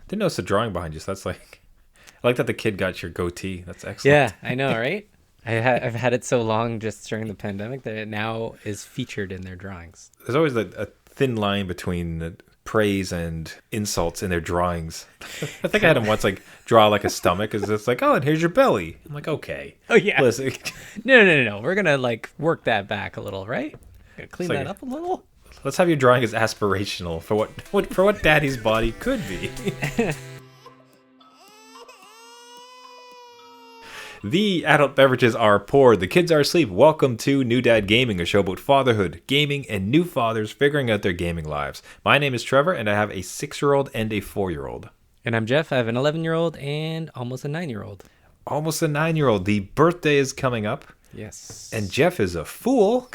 Didn't notice the drawing behind you. So that's like, I like that the kid got your goatee. That's Yeah, excellent. I know, right? I've had it so long just during the pandemic that it now is featured in their drawings. There's always a thin line between praise and insults in their drawings. I think I had him once like draw like a stomach. Is it's like, oh, and here's your belly. I'm like, okay, Oh yeah. listen, No. We're gonna like work that back a little, right? Gonna it's clean that like up a little. let's have your drawing as aspirational for what daddy's body could be. The adult beverages are poured. The kids are asleep. Welcome to New Dad Gaming, a show about fatherhood, gaming, and new fathers figuring out their gaming lives. My name is Trevor, and I have a 6-year-old and a 4-year-old. And I'm Jeff. I have an 11-year-old and almost a 9-year-old. Almost a 9-year-old. The birthday is coming up, Yes. and Jeff is a fool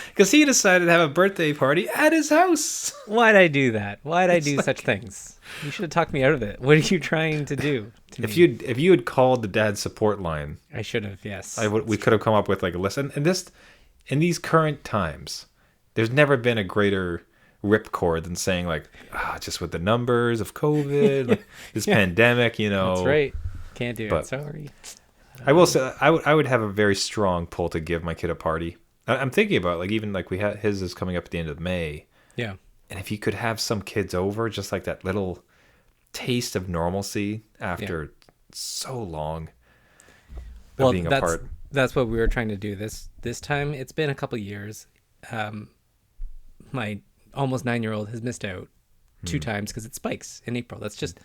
because he decided to have a birthday party at his house. Why'd I do that? Why'd I do like- such things? You should have talked me out of it. What are you trying to do to If me? you had called the dad support line, I should have. Yes. we could have come up with like a list. And this, in these current times, there's never been a greater ripcord than saying like, just with the numbers of COVID, like, this pandemic, That's right. Can't do But- it. Sorry. I will say I would have a very strong pull to give my kid a party. I'm thinking about like even like we had his is coming up at the end of May, Yeah. and if you could have some kids over, just like that little taste of normalcy after so long of being apart. That's what we were trying to do this time. It's been a couple years. My almost 9-year-old has missed out 2 times because it spikes in April. That's just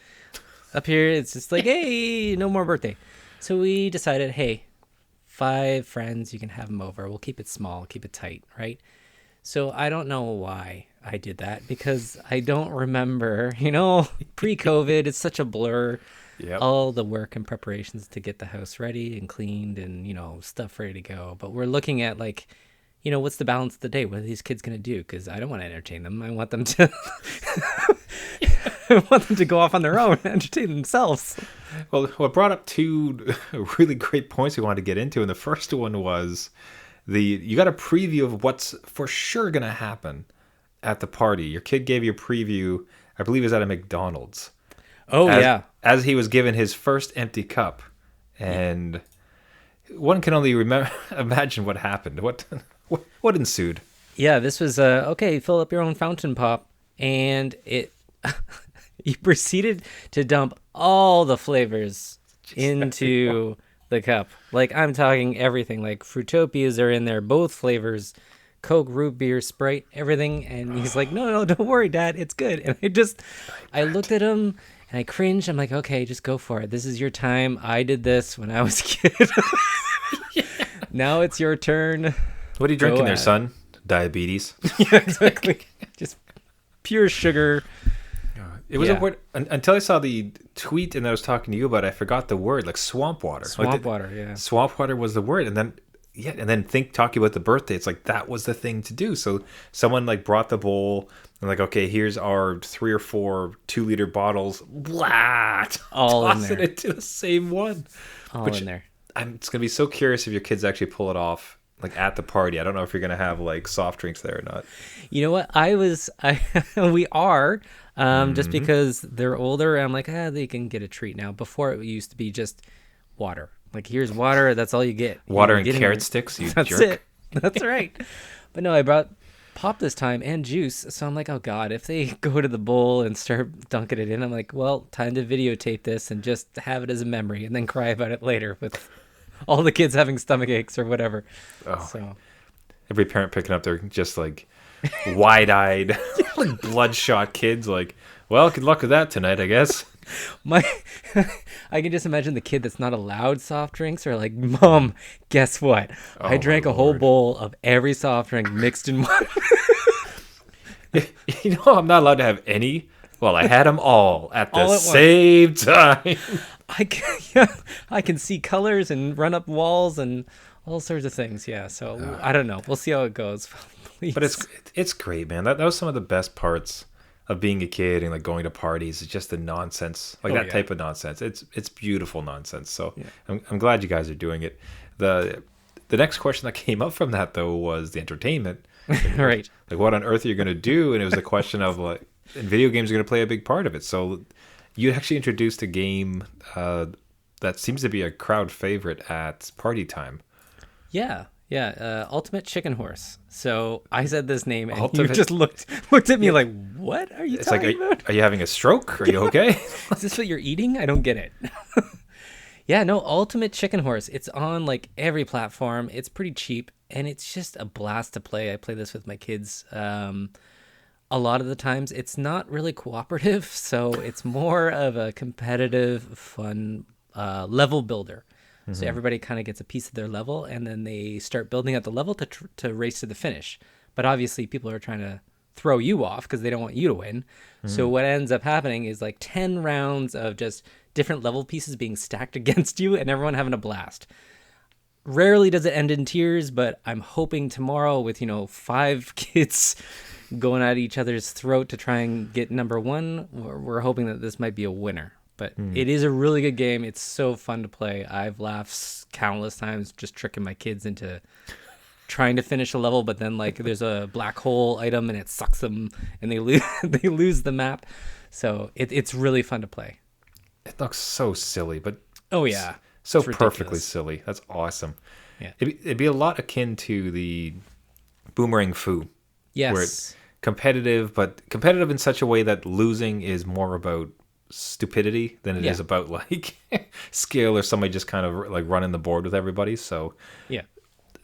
up here. It's just like, hey, no more birthday. So we decided, hey, 5 friends, you can have them over. We'll keep it small, keep it tight, right? So I don't know why I did that because I don't remember, pre-COVID, it's such a blur. Yep. All the work and preparations to get the house ready and cleaned and, stuff ready to go. But we're looking at like, what's the balance of the day? What are these kids going to do? Because I don't want to entertain them. I want them to I want them to go off on their own and entertain themselves. Well, what brought up 2 really great points we wanted to get into, and the first one was you got a preview of what's for sure going to happen at the party. Your kid gave you a preview, I believe it was at a McDonald's. Oh, yeah. As he was given his first empty cup, and one can only imagine what happened. What ensued? Yeah, this was, okay, fill up your own fountain pop. And he proceeded to dump all the flavors into the cup. Like, I'm talking everything. Like, Fruitopias are in there, both flavors. Coke, root beer, Sprite, everything. And he's like, no, don't worry, Dad. It's good. And I looked at him and I cringed. I'm like, okay, just go for it. This is your time. I did this when I was a kid. Now it's your turn. What are you drinking Go there, at it. son? Diabetes. Yeah, exactly. Just pure sugar. It was Yeah. a word until I saw the tweet and I was talking to you about it, I forgot the word, like swamp water. Swamp water, yeah. Swamp water was the word. And then talking about the birthday, it's like that was the thing to do. So someone like brought the bowl and like, okay, here's our 3 or 4 2-liter bottles. Blah, All in toss there. it into the same one. All Which in there. It's gonna be so curious if your kids actually pull it off like at the party. I don't know if you're gonna have like soft drinks there or not. You know what? We are, just because they're older. I'm like, they can get a treat now. Before it used to be just water. Like, here's water. That's all you get. Water You're and getting- carrot sticks, you That's jerk. it. That's right. But no, I brought pop this time and juice. So I'm like, oh God, if they go to the bowl and start dunking it in, I'm like, well, time to videotape this and just have it as a memory and then cry about it later with all the kids having stomach aches or whatever. Oh. So Every parent picking up their just like wide-eyed, like bloodshot kids. Like, well, good luck with that tonight, I guess. I can just imagine the kid that's not allowed soft drinks or like, Mom, guess what? I Oh, drank my a whole Lord. bowl of every soft drink mixed in one. I'm not allowed to have any. Well, I had them all at the All at once. same time. I can see colors and run up walls and all sorts of things. Yeah, so I don't know. We'll see how it goes. Please. But it's great, man. That was some of the best parts of being a kid and like going to parties. It's just the nonsense, like Oh, that yeah. type of nonsense. It's beautiful nonsense. So I'm glad you guys are doing it. The next question that came up from that though was the entertainment. right. Like, what on earth are you going to do? And it was a question of like, and video games are going to play a big part of it. So you actually introduced a game that seems to be a crowd favorite at party time. Yeah, yeah. Ultimate Chicken Horse. So I said this name, and you Ultimate- just looked at me like, "What are you It's like, talking about? are you having a stroke? Are you okay? Is this what you're eating? I don't get it." Yeah, no, Ultimate Chicken Horse. It's on like every platform. It's pretty cheap, and it's just a blast to play. I play this with my kids. A lot of the times, it's not really cooperative, so it's more of a competitive, fun level builder. So everybody kind of gets a piece of their level, and then they start building up the level to race to the finish. But obviously, people are trying to throw you off because they don't want you to win. So what ends up happening is like 10 rounds of just different level pieces being stacked against you and everyone having a blast. Rarely does it end in tears, but I'm hoping tomorrow with, 5 kids going at each other's throat to try and get number 1, we're hoping that this might be a winner. But it is a really good game. It's so fun to play. I've laughed countless times just tricking my kids into trying to finish a level, but then like there's a black hole item and it sucks them and they lose they lose the map. So it's really fun to play. It looks so silly, but Oh yeah, so it's perfectly ridiculous. silly. That's awesome. Yeah. It'd be a lot akin to the Boomerang Foo, Yes. where it's competitive, but competitive in such a way that losing is more about stupidity than it is about like skill or somebody just kind of like running the board with everybody. So Yeah.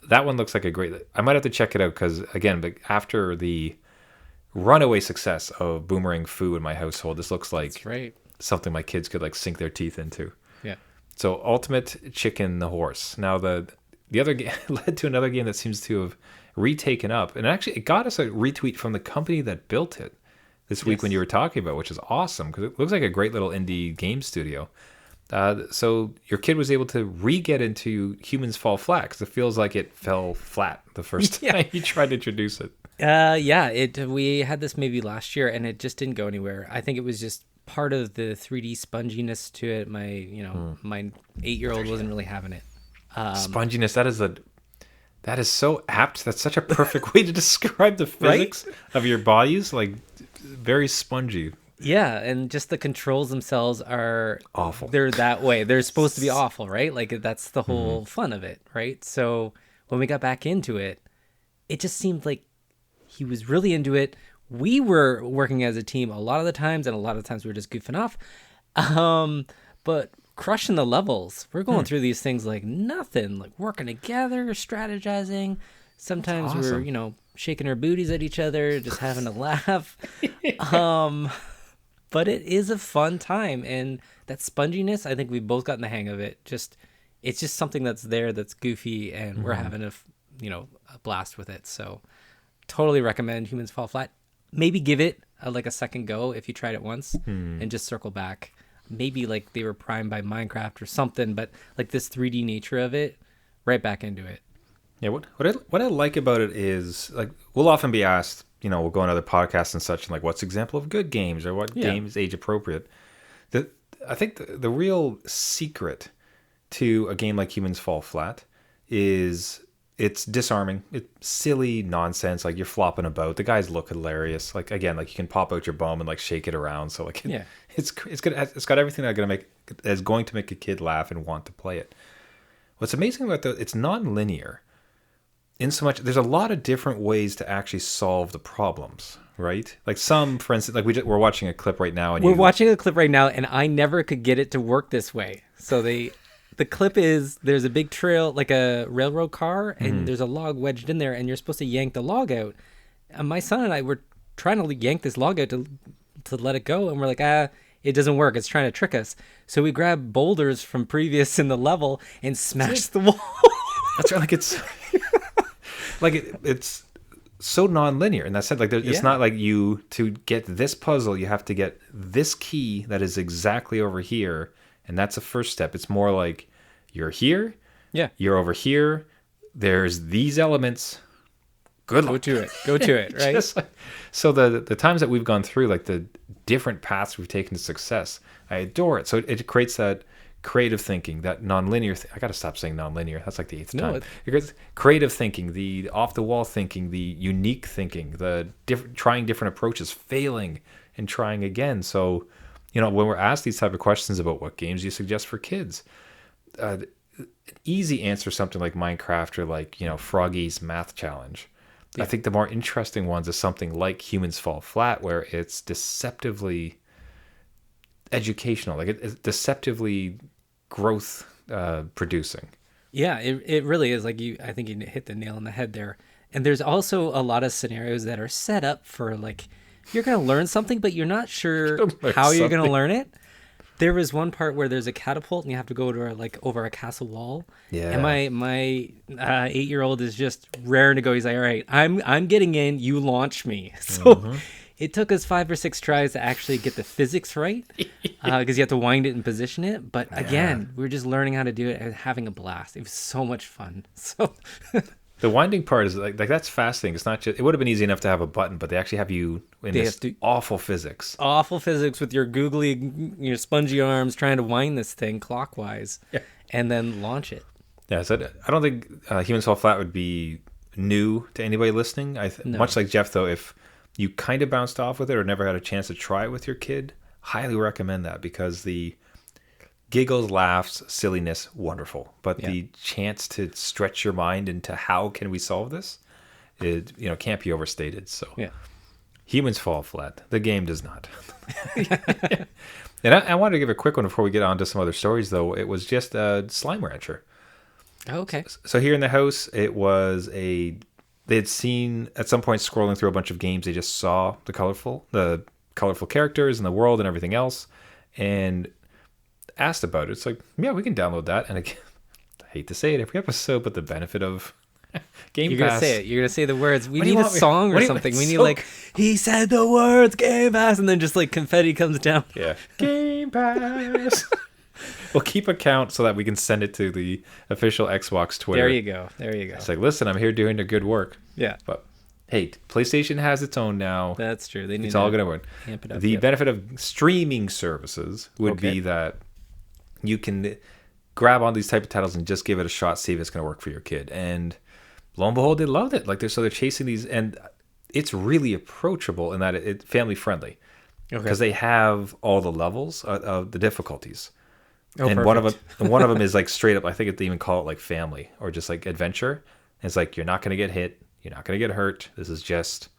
that one looks like a great. I might have to check it out because again, but after the runaway success of Boomerang Foo in my household, this looks like That's right. something my kids could like sink their teeth into. Yeah. So Ultimate Chicken the Horse. Now the other game led to another game that seems to have retaken up, and actually it got us a retweet from the company that built it this week when you were talking about, which is awesome because it looks like a great little indie game studio. So your kid was able to re-get into Humans Fall Flat because it feels like it fell flat the first time you tried to introduce it. We had this maybe last year and it just didn't go anywhere. I think it was just part of the 3D sponginess to it. My 8-year-old wasn't really having it. Sponginess, that is so apt. That's such a perfect way to describe the physics of your bodies, like very spongy. Yeah, and just the controls themselves are Awful. They're that way. They're supposed to be awful, right? Like that's the whole fun of it, right? So when we got back into it, it just seemed like he was really into it. We were working as a team a lot of the times, and a lot of the times we were just goofing off. But crushing the levels, we're going through these things like nothing, like working together, strategizing. Sometimes we're, shaking our booties at each other, just having a laugh. But it is a fun time, and that sponginess, I think we've both gotten the hang of it. It's just something that's there, that's goofy, and we're having a blast with it. So totally recommend Humans Fall Flat. Maybe give it a second go if you tried it once and just circle back. Maybe like they were primed by Minecraft or something, but like this 3D nature of it, right back into it. Yeah, what I like about it is like we'll often be asked, we'll go on other podcasts and such, and like what's example of good games or what game is age appropriate. I think the real secret to a game like Humans Fall Flat is it's disarming. It's silly nonsense. Like you're flopping about. The guys look hilarious. Like again, like you can pop out your bum and like shake it around. So like it's got everything that's going to make a kid laugh and want to play it. What's amazing about it's non-linear. In so much, there's a lot of different ways to actually solve the problems, right? Like some, for instance, like we're watching a clip right now, and we're watching a clip right now, and I never could get it to work this way. So the clip is there's a big trail, like a railroad car, and there's a log wedged in there, and you're supposed to yank the log out. And my son and I were trying to yank this log out to let it go, and we're like, it doesn't work. It's trying to trick us. So we grab boulders from previous in the level and smash the wall. That's right. Like it's so non-linear, and that said, like it's not like you to get this puzzle, you have to get this key that is exactly over here, and that's the first step. It's more like you're here, you're over here. There's these elements. Good luck. Go to it. Right. So the times that we've gone through, like the different paths we've taken to success, I adore it. So it creates that creative thinking, that non-linear I gotta stop saying non-linear, that's like the 8th time. Creative thinking, the off-the-wall thinking, the unique thinking, the trying different approaches, failing and trying again. So, when we're asked these type of questions about what games you suggest for kids, an easy answer, something like Minecraft or like, Froggy's math challenge. I think the more interesting ones is something like Humans Fall Flat, where it's deceptively educational, like it's deceptively growth producing. Yeah, it really is. Like I think you hit the nail on the head there. And there's also a lot of scenarios that are set up for like, you're going to learn something, but you're not sure how you're going to learn it. There was one part where there's a catapult and you have to go to like over a castle wall. Yeah. And my 8-year-old is just raring to go. He's like, all right, I'm getting in. You launch me. So it took us 5 or 6 tries to actually get the physics right, because you have to wind it and position it. But again, we were just learning how to do it and having a blast. It was so much fun. So the winding part is like that's fascinating. It's not just, it would have been easy enough to have a button, but they actually have you in this awful physics. Awful physics with your googly, spongy arms trying to wind this thing clockwise and then launch it. Yeah, so I don't think Humans Fall Flat would be new to anybody listening. No. Much like Jeff, though, if you kind of bounced off with it or never had a chance to try it with your kid, highly recommend that, because the giggles, laughs, silliness, wonderful. But the chance to stretch your mind into how can we solve this, it can't be overstated. So Humans Fall Flat. The game does not. And I wanted to give a quick one before we get on to some other stories, though. It was just a Slime Rancher. Okay. So here in the house, it was they had seen at some point scrolling through a bunch of games. They just saw the colorful characters and the world and everything else, and asked about it. It's like, yeah, we can download that. And again, I hate to say it every episode, but the benefit of Game You're Pass. Gonna say it. You're gonna say the words. We What do you need a want me- song what or do you- something. We it's need so- like, he said the words Game Pass, and then just like confetti comes down. Yeah, Game Pass. We'll keep a count so that we can send it to the official Xbox Twitter. There you go. It's like, listen, I'm here doing the good work. Yeah, But hey, PlayStation has its own now. that's true. They need It's all to going to work. amp it up. The Yep. benefit of streaming services would be that you can grab on these type of titles and just give it a shot, see if it's going to work for your kid. And lo and behold, they loved it. Like they're chasing these, and it's really approachable in that it's family friendly, because they have all the levels of the difficulties. Oh, and perfect. one of them is like straight up, I think they even call it like family or just like adventure. And it's like, you're not going to get hit, you're not going to get hurt. This is just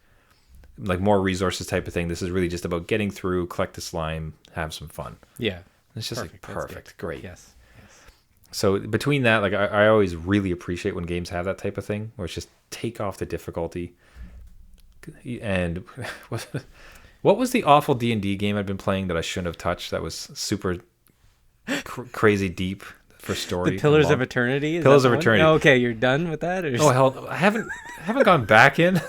like more resources type of thing. This is really just about getting through, collect the slime, have some fun. Yeah, It's just Perfect. like That's perfect, great. yes. So between that, like I always really appreciate when games have that type of thing where it's just take off the difficulty. And what was the awful D&D game I'd been playing that I shouldn't have touched? That was super crazy deep for story. The Pillars and of long. Eternity. Is Pillars that of the one? Eternity. Oh, okay, you're done with that. Or Oh hell, I haven't gone back in.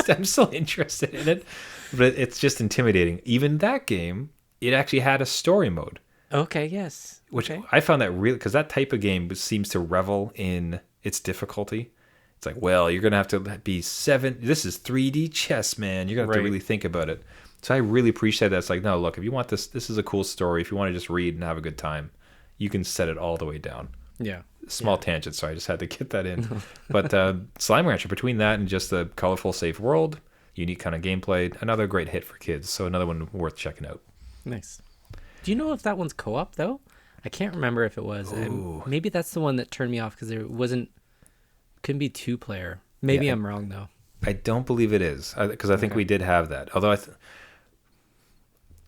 I'm still interested in it, but it's just intimidating. Even that game, it actually had a story mode. Okay. Yes. Which Okay. I found that really, because that type of game seems to revel in its difficulty. It's like, well, you're going to have to be 7. This is 3D chess, man. You're going to have to Right. really think about it. So I really appreciate that. It's like, no, look, if you want this is a cool story. If you want to just read and have a good time, you can set it all the way down. Yeah. Small tangent, sorry, I just had to get that in. But Slime Rancher, between that and just the colorful, safe world, unique kind of gameplay, another great hit for kids. So another one worth checking out. Nice. Do you know if that one's co-op though? I can't remember if it was. Maybe that's the one that turned me off because there couldn't be 2-player. Maybe Yeah, I'm wrong though. I don't believe it is, because I think we did have that. Although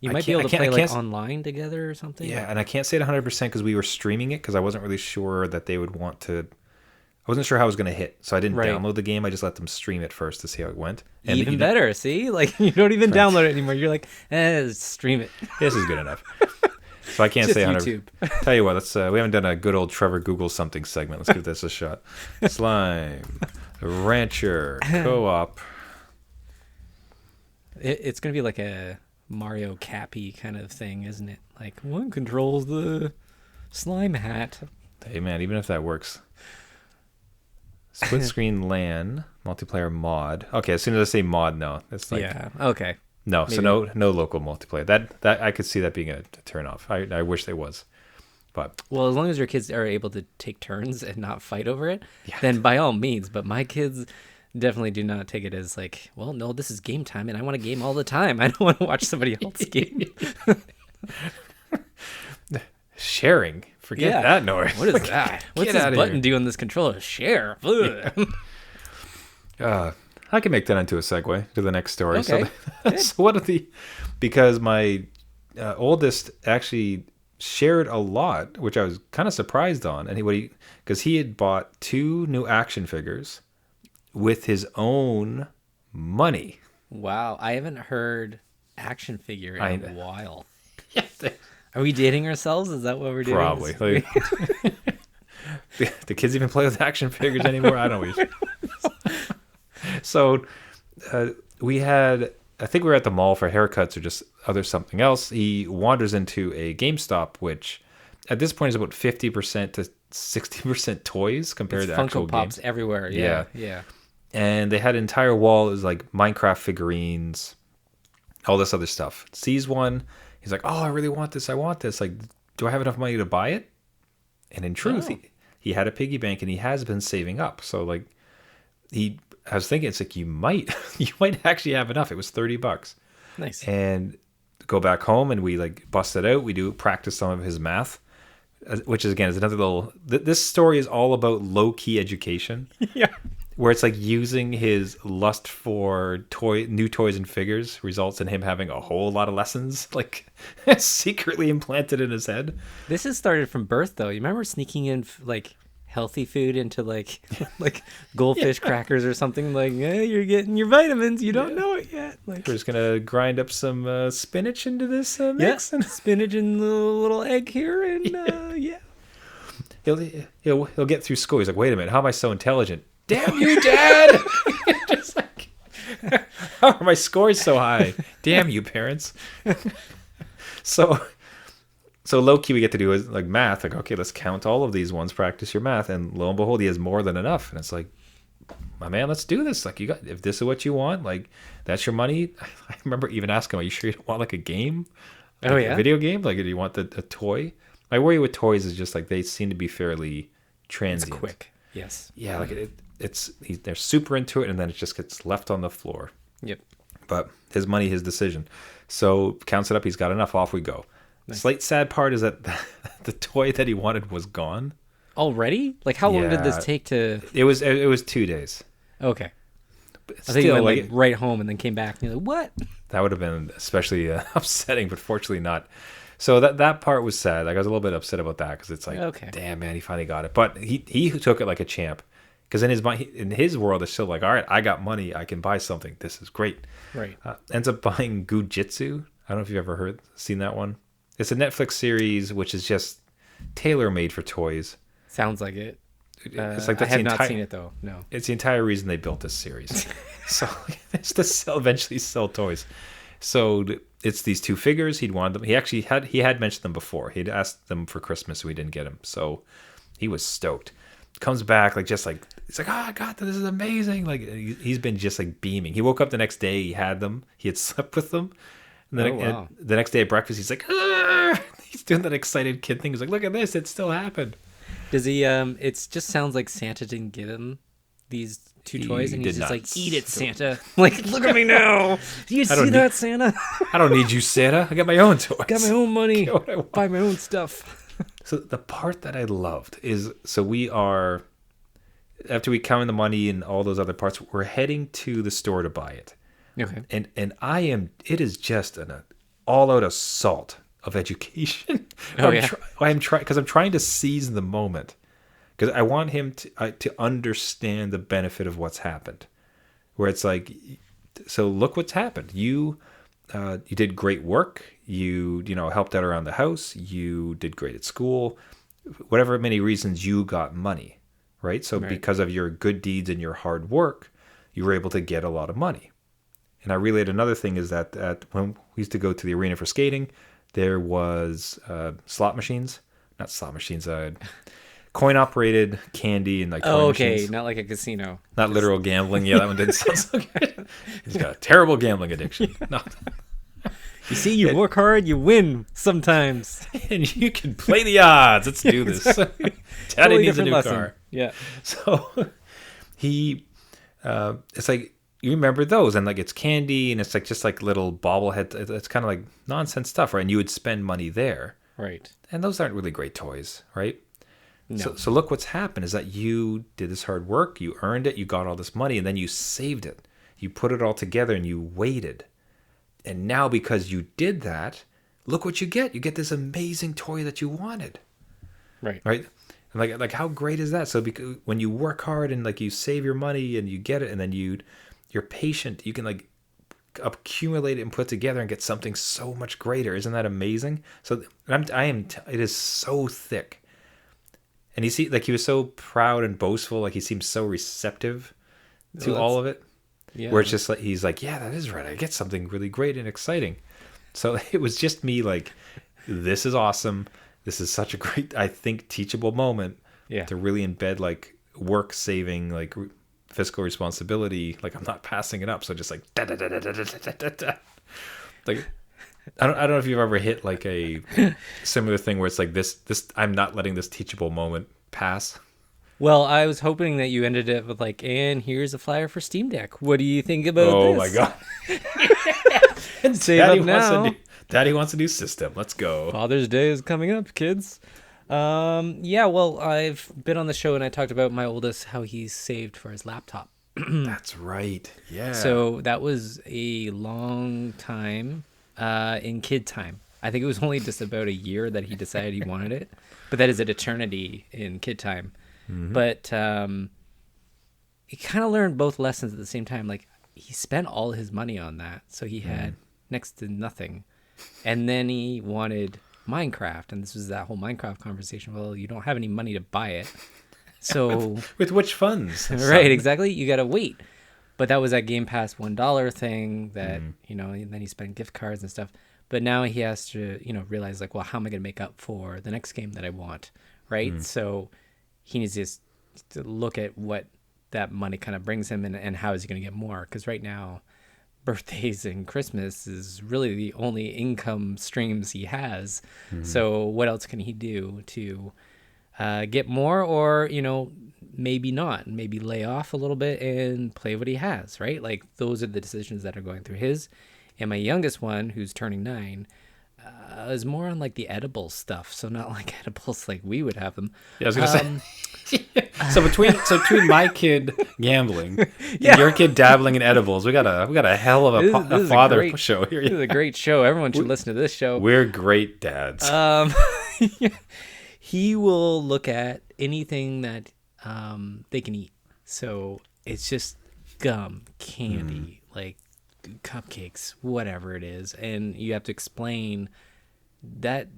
You I might be can't- able to I play can't- like online together or something. yeah, and I can't say it 100% because we were streaming it, because I wasn't really sure that they would want to. I wasn't sure how it was going to hit, so I didn't Right. download the game. I just let them stream it first to see how it went. And Even better. See, like you don't even download it anymore. You're like, stream it. This is good enough. So I can't Just say 100. YouTube. Tell you what, let's. We haven't done a good old Trevor Google something segment. Let's give this a shot. Slime Rancher co-op. It's gonna be like a Mario Cappy kind of thing, isn't it? Like one controls the slime hat. Hey man, even if that works. Split screen LAN multiplayer mod. Okay, as soon as I say mod, no, it's like Yeah. Okay. no. So maybe. no local multiplayer. That I could see that being a turn off. I wish there was, but Well, as long as your kids are able to take turns and not fight over it, then by all means. But my kids definitely do not take it as like, well, no, this is game time, and I want to game all the time. I don't want to watch somebody else game. Sharing. Forget that noise. What is that? What's this button do on this controller? Share. I can make that into a segue to the next story. Okay. So what are because my oldest actually shared a lot, which I was kind of surprised on, and because he had bought 2 new action figures with his own money. Wow, I haven't heard action figure in a while. Yeah, are we dating ourselves? Is that what we're doing? probably. The kids even play with action figures anymore? I don't know. So we had, I think we were at the mall for haircuts or just something else. He wanders into a GameStop, which at this point is about 50% to 60% toys compared to actual Funko Pops games. everywhere. Yeah. And they had an entire wall. It was like Minecraft figurines, all this other stuff. Sees one. He's like, oh, I really want this. I want this. Like, do I have enough money to buy it? And in truth, he had a piggy bank and he has been saving up. So like I was thinking, it's like, you might actually have enough. It was $30. Nice. And go back home and we like bust it out. We do practice some of his math, which is another little, this story is all about low key education. Yeah. Where it's like using his lust for new toys and figures results in him having a whole lot of lessons like secretly implanted in his head. This has started from birth, though. You remember sneaking in like healthy food into like goldfish crackers or something? Like, you're getting your vitamins. You don't know it yet. Like, we're just gonna grind up some spinach into this mix. And spinach and a little egg here, and He'll get through school. He's like, wait a minute, how am I so intelligent? Damn you, Dad! Just like, how are my scores so high? Damn you, parents! So low key, we get to do is like math. Like, okay, let's count all of these ones. Practice your math, and lo and behold, he has more than enough. And it's like, my man, let's do this. Like, if this is what you want, like that's your money. I remember even asking him, are you sure you don't want like a game? Like a video game? Like, do you want a toy? My worry with toys is just like they seem to be fairly transient. It's quick. Yes. Yeah, like they're super into it, and then it just gets left on the floor. Yep. But his money, his decision. So counts it up. He's got enough. Off we go. Nice. Slight sad part is that the toy that he wanted was gone already. Like, how long did this take to? It was 2 days. Okay. But I think you went like right home and then came back and you're like, what? That would have been especially upsetting, but fortunately not. So that part was sad. Like, I was a little bit upset about that because it's like, damn, man, he finally got it. But he took it like a champ. Because in his world, it's still like, all right, I got money. I can buy something. This is great. Right. Ends up buying Gujitsu. I don't know if you've ever seen that one. It's a Netflix series, which is just tailor-made for toys. Sounds like it. It's like I have not seen it, though. No. It's the entire reason they built this series. So it's to eventually sell toys. So it's these 2 figures. He'd wanted them. He had mentioned them before. He'd asked them for Christmas, so we didn't get them. So he was stoked. Comes back he's like, oh, I got this. This is amazing. Like, he's been just like beaming. He woke up the next day. He had them. He had slept with them. And then the next day at breakfast, he's like, ah! He's doing that excited kid thing. He's like, look at this. It still happened. Does he? It just sounds like Santa didn't give him these 2 toys, and he's just like, eat it, Santa. Like, look at me now. Do you see that, Santa? I don't need you, Santa. I got my own toys. Got my own money. Buy my own stuff. So the part that I loved is, so we are, after we count the money and all those other parts, we're heading to the store to buy it. Okay. And it is just an all-out assault of education. I'm trying, because I'm trying to seize the moment, because I want him to understand the benefit of what's happened. Where it's like, so look what's happened. You did great work. You helped out around the house. You did great at school. Whatever many reasons, you got money, right? So because of your good deeds and your hard work, you were able to get a lot of money. And I relayed another thing is that when we used to go to the arena for skating, there was slot machines, not slot machines, coin-operated candy and like toy machines. Not like a casino. Not literal gambling. Yeah, that one didn't sound so good. He's got a terrible gambling addiction. No. You see, you work hard, you win sometimes. And you can play the odds. Let's do this. Daddy Totally needs a new lesson. car. Yeah. So he It's like you remember those, and like it's candy, and it's like just like little bobblehead. It's kind of like nonsense stuff, right? And you would spend money there, Right. and those aren't really great toys, right? So, No. so look what's happened is that you did this hard work, you earned it, you got all this money, and then you saved it. You put it all together and you waited. And now because you did that, look what you get. You get this amazing toy that you wanted, Right. right? And like how great is that? So because when you work hard and like you save your money and you get it, and then you're patient, you can like accumulate it and put it together and get something so much greater. Isn't that amazing? So it is so thick. And he was so proud and boastful, like he seems so receptive to all of it. Yeah. Where it's just like he's like, yeah, that is right. I get something really great and exciting. So it was just me like, this is awesome. This is such a great, I think, teachable moment Yeah. to really embed like work saving, like fiscal responsibility. Like I'm not passing it up. So just like da da da da da da da da da. Like I don't know if you've ever hit like a similar thing where it's like this I'm not letting this teachable moment pass. Well, I was hoping that you ended it with like, and here's a flyer for Steam Deck. What do you think about Oh this? my god. Save Daddy up wants now. Daddy wants a new system. Let's go. Father's Day is coming up, kids. Yeah, well, I've been on the show and I talked about my oldest, how he's saved for his laptop. That's right. Yeah. So that was a long time in kid time. I think it was only just about a year that he decided he wanted it, but that is an eternity in kid time. But he kind of learned both lessons at the same time. Like he spent all his money on that, so he had next to nothing, and then he wanted Minecraft, and this was that whole Minecraft conversation. Well, you don't have any money to buy it, so with which funds? right, exactly. You gotta wait. But that was that Game Pass $1 thing that and then he spent gift cards and stuff. But now he has to realize like, well, how am I gonna make up for the next game that I want, right? So he needs to look at what that money kind of brings him and how is he going to get more, because right now birthdays and Christmas is really the only income streams he has. So what else can he do to get more, or maybe not, maybe lay off a little bit and play what he has, right? Like those are the decisions that are going through his. And my youngest one, who's turning 9, is more on like the edible stuff, so not like edibles like we would have them. Yeah, I was gonna say. So between my kid gambling and Yeah. your kid dabbling in edibles, we got a hell of This a is a father great- show This is here. a great show. Everyone should listen to this show. We're great dads. He will look at anything that they can eat. So it's just gum, candy, like cupcakes, whatever it is, and you have to explain that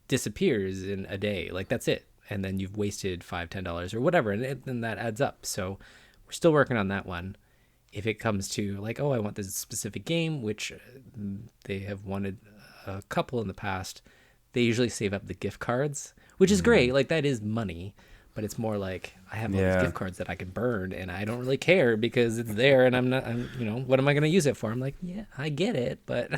disappears in a day. Like that's it, and then you've wasted $5-10 or whatever, and that adds up. So we're still working on that one. If it comes to like, oh, I want this specific game, which they have wanted a couple in the past, they usually save up the gift cards, which is great. Like that is money, but it's more like I have all these gift cards that I can burn, and I don't really care because it's there, and I'm what am I going to use it for? I'm like, yeah, I get it, but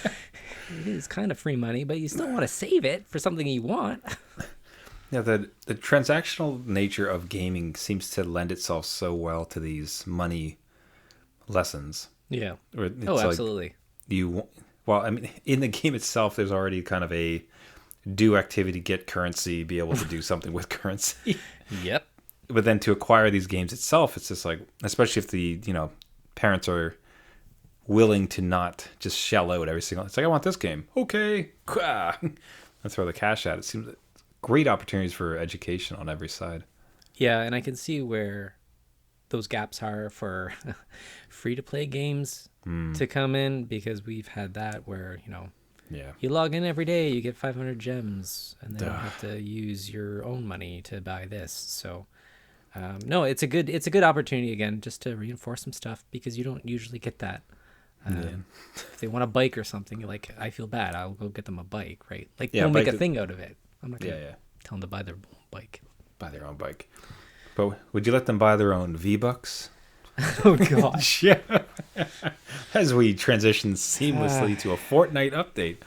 it is kind of free money, but you still want to save it for something you want. Yeah, the transactional nature of gaming seems to lend itself so well to these money lessons. Yeah. Where it's Oh, like absolutely. well, I mean, in the game itself, there's already kind of a do activity, get currency, be able to do something with currency. Yep. But then to acquire these games itself, it's just like, especially if the parents are willing to not just shell out every single. It's like, I want this game. Okay, and throw the cash at it. Seems like great opportunities for education on every side. Yeah, and I can see where those gaps are for free to play games to come in, because we've had that where Yeah. you log in every day, you get 500 gems, and then you have to use your own money to buy this. So no, it's a good opportunity again, just to reinforce some stuff, because you don't usually get that. If they want a bike or something, you're like, I feel bad, I'll go get them a bike, right? Like they'll make a thing out of it. I'm not gonna tell them to buy their own bike. Buy their own bike. But would you let them buy their own V-Bucks? Oh gosh. Yeah. As we transition seamlessly to a Fortnite update,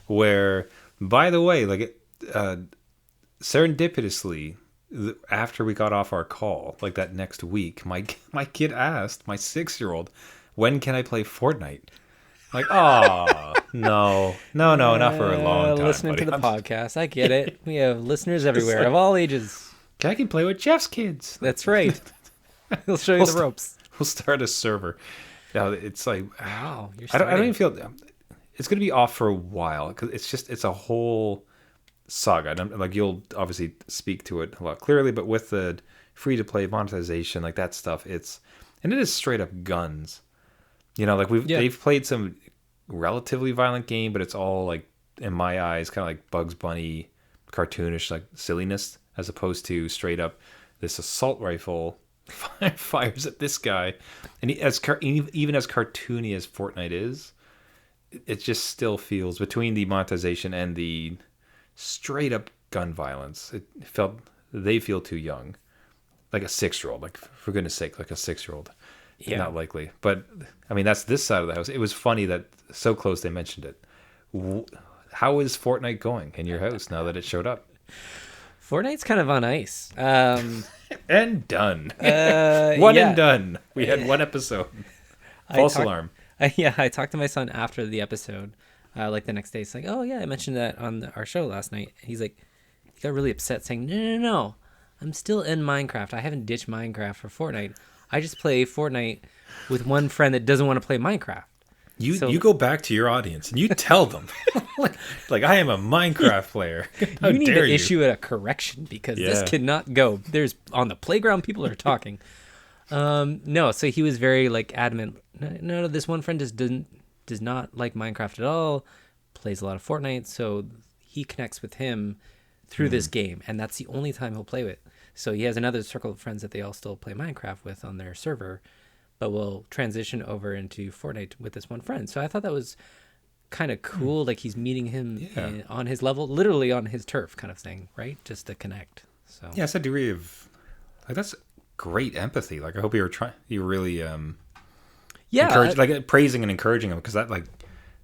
where, by the way, like serendipitously, after we got off our call, like that next week, my kid asked my 6-year-old, "When can I play Fortnite?" Like, oh no, no, no, not for a long time, Listening buddy. to the podcast, I get it. We have listeners everywhere of all ages. I can play with Jeff's kids. That's right. He'll show you the ropes. We'll start a server. Now it's like, Wow, you're I don't starting. even feel it's going to be off for a while because it's a whole saga. And like you'll obviously speak to it a lot clearly, but with the free to play monetization, like that stuff, it is straight up guns. You know, like they've played some relatively violent game, but it's all like in my eyes kind of like Bugs Bunny cartoonish like silliness as opposed to straight up this assault rifle fires at this guy, and even as cartoony as Fortnite is, it just still feels between the monetization and the straight up gun violence. They feel too young, like a 6-year-old. Like for goodness sake, like a 6-year-old. Yeah. Not likely, but I mean that's this side of the house. It was funny that so close they mentioned it. How is Fortnite going in your house now that it showed up? Fortnite's kind of on ice. And done. One and done. We had one episode. False alarm. I talked to my son after the episode, like the next day. It's like, oh yeah, I mentioned that on our show last night. He's like, he got really upset, saying, no, I'm still in Minecraft. I haven't ditched Minecraft for Fortnite. I just play Fortnite with one friend that doesn't want to play Minecraft. You go back to your audience and you tell them, like I am a Minecraft player. How you need dare to you? issue a correction because this cannot go. There's on the playground, people are talking. No, so he was very like adamant. No, this one friend does not like Minecraft at all. Plays a lot of Fortnite, so he connects with him through this game, and that's the only time he'll play with. So he has another circle of friends that they all still play Minecraft with on their server, but will transition over into Fortnite with this one friend. So I thought that was kind of cool. Like he's meeting him on his level, literally on his turf kind of thing, right? Just to connect. So yeah, it's a degree of like that's great empathy. Like I hope you really like praising and encouraging him because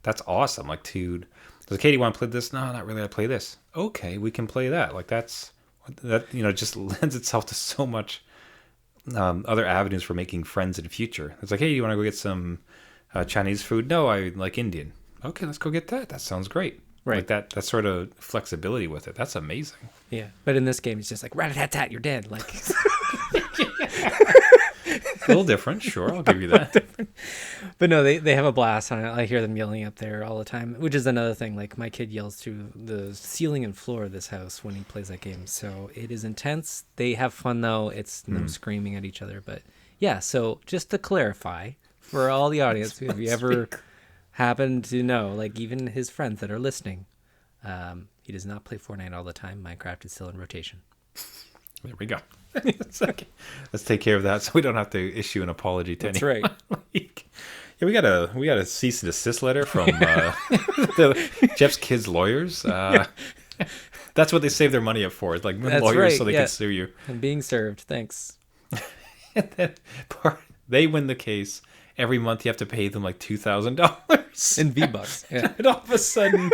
that's awesome. Like dude, does Katie want to play this? No, not really. I play this. Okay, we can play that. Like that just lends itself to so much other avenues for making friends in the future. It's like, hey, you want to go get some Chinese food? No, I like Indian. Okay, let's go get that. That sounds great. Right. Like that sort of flexibility with it. That's amazing. Yeah. But in this game, it's just like, rat-a-tat-tat, you're dead. Like a little different. Sure, I'll give you that. But no, they have a blast on it. I hear them yelling up there all the time, which is another thing. Like my kid yells through the ceiling and floor of this house when he plays that game. So it is intense. They have fun though. It's no screaming at each other. But yeah, so just to clarify for all the audience, if you ever happen to know, like even his friends that are listening, he does not play Fortnite all the time. Minecraft is still in rotation. There we go. Okay. Let's take care of that so we don't have to issue an apology to anyone. That's right. Yeah, we got a cease and desist letter from Jeff's kids' lawyers. That's what they save their money up for. It's like lawyers so they can sue you. I'm being served. Thanks. And then they win the case. Every month you have to pay them like $2,000 in V-Bucks. Yeah. And all of a sudden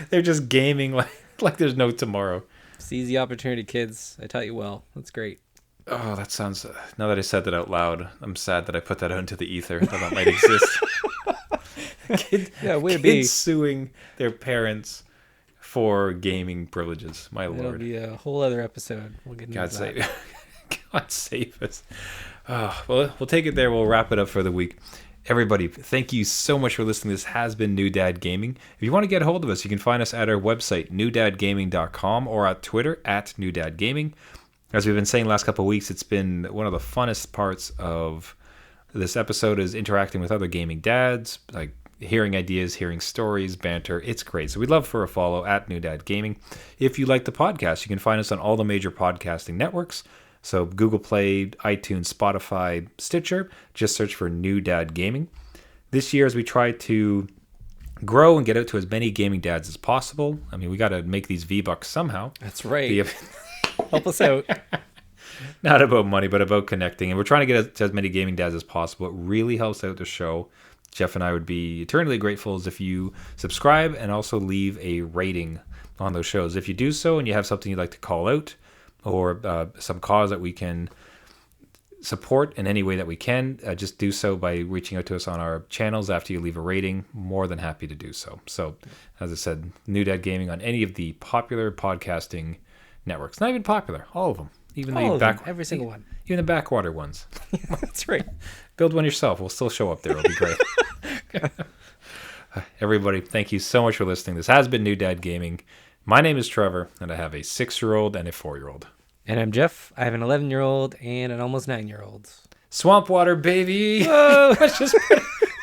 they're just gaming like there's no tomorrow. Seize the opportunity, kids. I taught you well. That's great. Oh, that sounds... now that I said that out loud, I'm sad that I put that out into the ether, that might exist. Kids suing their parents for gaming privileges. My Lord. It'll be a whole other episode. We'll get into that. God save us. Oh, well, we'll take it there. We'll wrap it up for the week. Everybody, thank you so much for listening. This has been New Dad Gaming. If you want to get a hold of us, you can find us at our website, newdadgaming.com, or at Twitter, at newdadgaming. As we've been saying the last couple of weeks, it's been one of the funnest parts of this episode is interacting with other gaming dads, like hearing ideas, hearing stories, banter. It's great. So we'd love for a follow at New Dad Gaming. If you like the podcast, you can find us on all the major podcasting networks. So Google Play, iTunes, Spotify, Stitcher. Just search for New Dad Gaming. This year, as we try to grow and get out to as many gaming dads as possible, I mean, we got to make these V-Bucks somehow. That's right. Help us out. Not about money, but about connecting. And we're trying to get to as many gaming dads as possible. It really helps out the show. Jeff and I would be eternally grateful as if you subscribe and also leave a rating on those shows. If you do so and you have something you'd like to call out, or some cause that we can support in any way that we can, just do so by reaching out to us on our channels after you leave a rating. More than happy to do so. So, as I said, New Dad Gaming on any of the popular podcasting networks. Not even popular, all of them. Even All the of them, every single one. even the backwater ones. That's right. Build one yourself. We'll still show up there. It'll be great. Everybody, thank you so much for listening. This has been New Dad Gaming. My name is Trevor, and I have a 6-year-old and a 4-year-old. And I'm Jeff. I have an 11-year-old and an almost 9-year-old. Swamp water, baby. Whoa! Let's just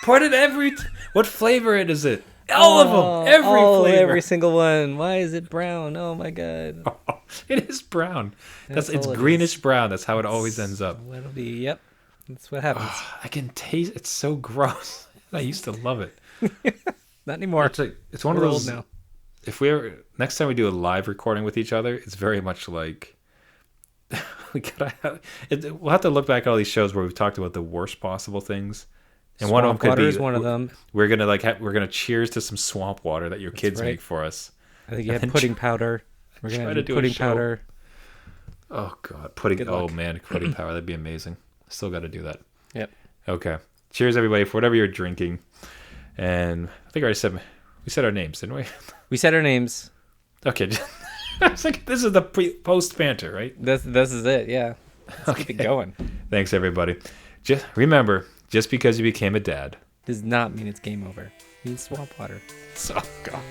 put it what flavor is it? All of them. Every flavor. Every single one. Why is it brown? Oh my god. It is brown. It's all it greenish brown. That's how it always ends up. That'll be, yep. That's what happens. I can taste it's so gross. I used to love it. Not anymore. It's one of We're those old now. If we ever next time we do a live recording with each other, it's very much like we'll have to look back at all these shows where we've talked about the worst possible things. And one of them could be one of them. We're gonna we're gonna cheers to some swamp water that your kids make for us. I think you have pudding powder. We're gonna do pudding powder. Oh god, pudding! Good Oh luck. man, pudding powder. That'd be amazing. Still got to do that. Yep. Okay. Cheers, everybody, for whatever you're drinking. And I think I already said we said our names, didn't we? We said our names. Okay. I was like, this is the post banter, right? This is it. Yeah. Let's keep it going. Thanks, everybody. Just remember, just because you became a dad Does not mean it's game over. It means swamp water. So, God.